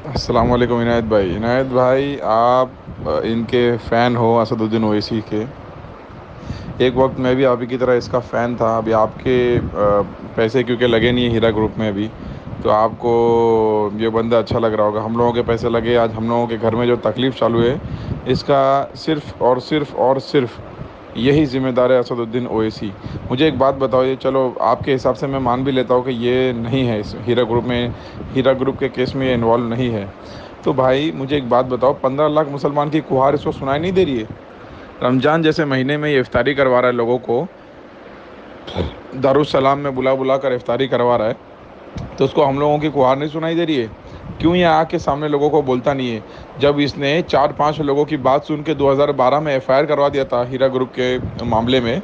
السلام علیکم عنایت بھائی آپ ان کے فین ہو اسد الدین اویسی کے. ایک وقت میں بھی آپ ہی کی طرح اس کا فین تھا. ابھی آپ کے پیسے کیونکہ لگے نہیں ہیں ہیرا گروپ میں ابھی, تو آپ کو یہ بندہ اچھا لگ رہا ہوگا. ہم لوگوں کے پیسے لگے, آج ہم لوگوں کے گھر میں جو تکلیف چالو ہے اس کا صرف یہی ذمہ دار ہے اسد الدین اویسی. مجھے ایک بات بتاؤ, یہ چلو آپ کے حساب سے میں مان بھی لیتا ہوں کہ یہ نہیں ہے اس ہیرا گروپ کے کیس میں یہ انوالو نہیں ہے, تو بھائی مجھے ایک بات بتاؤ, 15 لاکھ مسلمان کی کھوار اس کو سنائی نہیں دے رہی ہے؟ رمضان جیسے مہینے میں یہ افطاری کروا رہا ہے لوگوں کو, دارالسلام میں بلا کر افطاری کروا رہا ہے, تو اس کو ہم لوگوں کی کھوار نہیں سنائی دے رہی ہے؟ کیوں یہ آ کے سامنے لوگوں کو بولتا نہیں ہے؟ جب اس نے 4-5 لوگوں کی بات سن کے 2012 میں ایف آئی آر کروا دیا تھا ہیرا گروپ کے معاملے میں,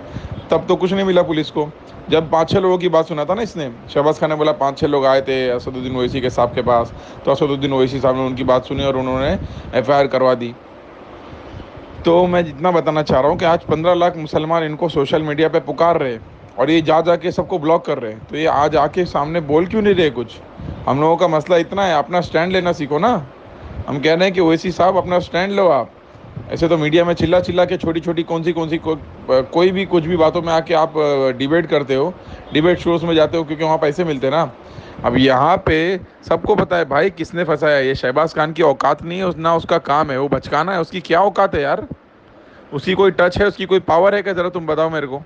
تب تو کچھ نہیں ملا پولیس کو. جب 5-6 لوگوں کی بات سنا تھا نا اس نے, شہباز خان نے بولا 5-6 لوگ آئے تھے اسد الدین اویسی کے صاحب کے پاس, تو اسد الدین اویسی صاحب نے ان کی بات سنی اور انہوں نے ایف آئی آر کروا دی. تو میں جتنا بتانا چاہ رہا ہوں کہ آج 15 لاکھ مسلمان ان کو سوشل میڈیا پہ پکار رہے, اور یہ جا کے سب کو بلاک کر رہے ہیں, تو یہ آج آ کے سامنے بول کیوں نہیں رہے کچھ؟ ہم لوگوں کا مسئلہ اتنا ہے, اپنا سٹینڈ لینا سیکھو نا. ہم کہہ رہے ہیں کہ اویسی صاحب اپنا سٹینڈ لو آپ. ایسے تو میڈیا میں چلا کے چھوٹی کون سی کوئی بھی کچھ بھی باتوں میں آ کے آپ ڈیبیٹ کرتے ہو, ڈیبیٹ شوز میں جاتے ہو کیونکہ وہاں پیسے ملتے ہیں نا. اب یہاں پہ سب کو پتا ہے بھائی کس نے پھنسایا. یہ شہباز خان کی اوقات نہیں ہے, نہ اس کا کام ہے, وہ بچکانا ہے. اس کی کیا اوقات ہے یار؟ اس کی کوئی ٹچ ہے, اس کی کوئی پاور ہے کیا؟ ذرا تم بتاؤ میرے کو.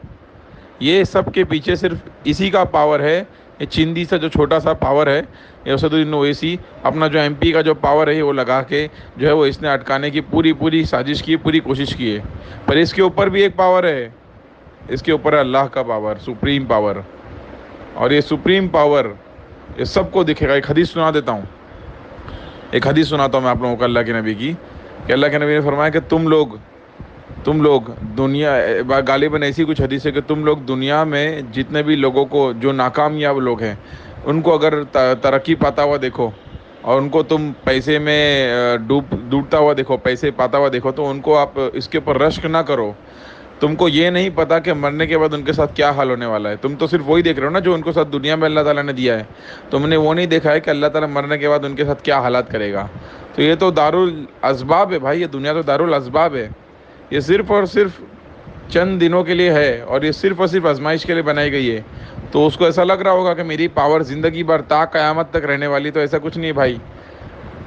یہ سب کے پیچھے صرف اسی کا پاور ہے, یہ چندی سا جو چھوٹا سا پاور ہے, یہ اسد الدین اویسی اپنا جو ایم پی کا جو پاور ہے وہ لگا کے جو ہے وہ اس نے اٹکانے کی پوری سازش کی, پوری کوشش کی ہے. پر اس کے اوپر بھی ایک پاور ہے, اس کے اوپر ہے اللہ کا پاور, سپریم پاور. اور یہ سپریم پاور یہ سب کو دکھے گا. ایک حدیث سنا دیتا ہوں, ایک حدیث سناتا ہوں میں آپ لوگوں کو اللہ کے نبی کی, کہ اللہ کے نبی نے فرمایا کہ تم لوگ دنیا, غالباً ایسی کچھ حدیث ہے کہ تم لوگ دنیا میں جتنے بھی لوگوں کو جو ناکامیاب لوگ ہیں ان کو اگر ترقی پاتا ہوا دیکھو, اور ان کو تم پیسے میں ڈوبتا ہوا دیکھو, پیسے پاتا ہوا دیکھو, تو ان کو آپ اس کے اوپر رشک نہ کرو. تم کو یہ نہیں پتا کہ مرنے کے بعد ان کے ساتھ کیا حال ہونے والا ہے. تم تو صرف وہی دیکھ رہے ہو نا جو ان کو ساتھ دنیا میں اللہ تعالیٰ نے دیا ہے. تم نے وہ نہیں دیکھا ہے کہ اللہ تعالیٰ مرنے کے بعد ان کے ساتھ کیا حالات کرے گا. تو یہ تو دارالاسباب ہے بھائی, یہ دنیا تو دارالاسباب ہے. یہ صرف اور صرف چند دنوں کے لیے ہے, اور یہ صرف اور صرف آزمائش کے لیے بنائی گئی ہے. تو اس کو ایسا لگ رہا ہوگا کہ میری پاور زندگی بھر تا قیامت تک رہنے والی, تو ایسا کچھ نہیں ہے بھائی.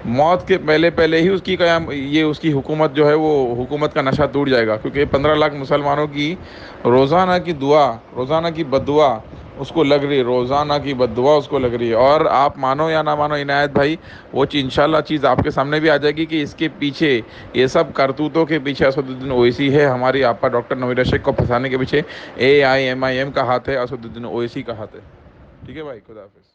موت کے پہلے ہی اس کی حکومت جو ہے وہ حکومت کا نشہ ٹوٹ جائے گا. کیونکہ 15 لاکھ مسلمانوں کی روزانہ کی دعا, روزانہ کی بد دعا اس کو لگ رہی ہے, روزانہ کی بد دعا اس کو لگ رہی ہے. اور آپ مانو یا نہ مانو عنایت بھائی, وہ انشاءاللہ چیز آپ کے سامنے بھی آ جائے گی کہ اس کے پیچھے, یہ سب کرتوتوں کے پیچھے اسد الدین اویسی ہے. ہماری آپا ڈاکٹر نویدہ شیخ کو پھنسانے کے پیچھے AIMIM کا ہاتھ ہے, اسد الدین اویسی کا ہاتھ ہے. ٹھیک ہے بھائی, خدا حافظ.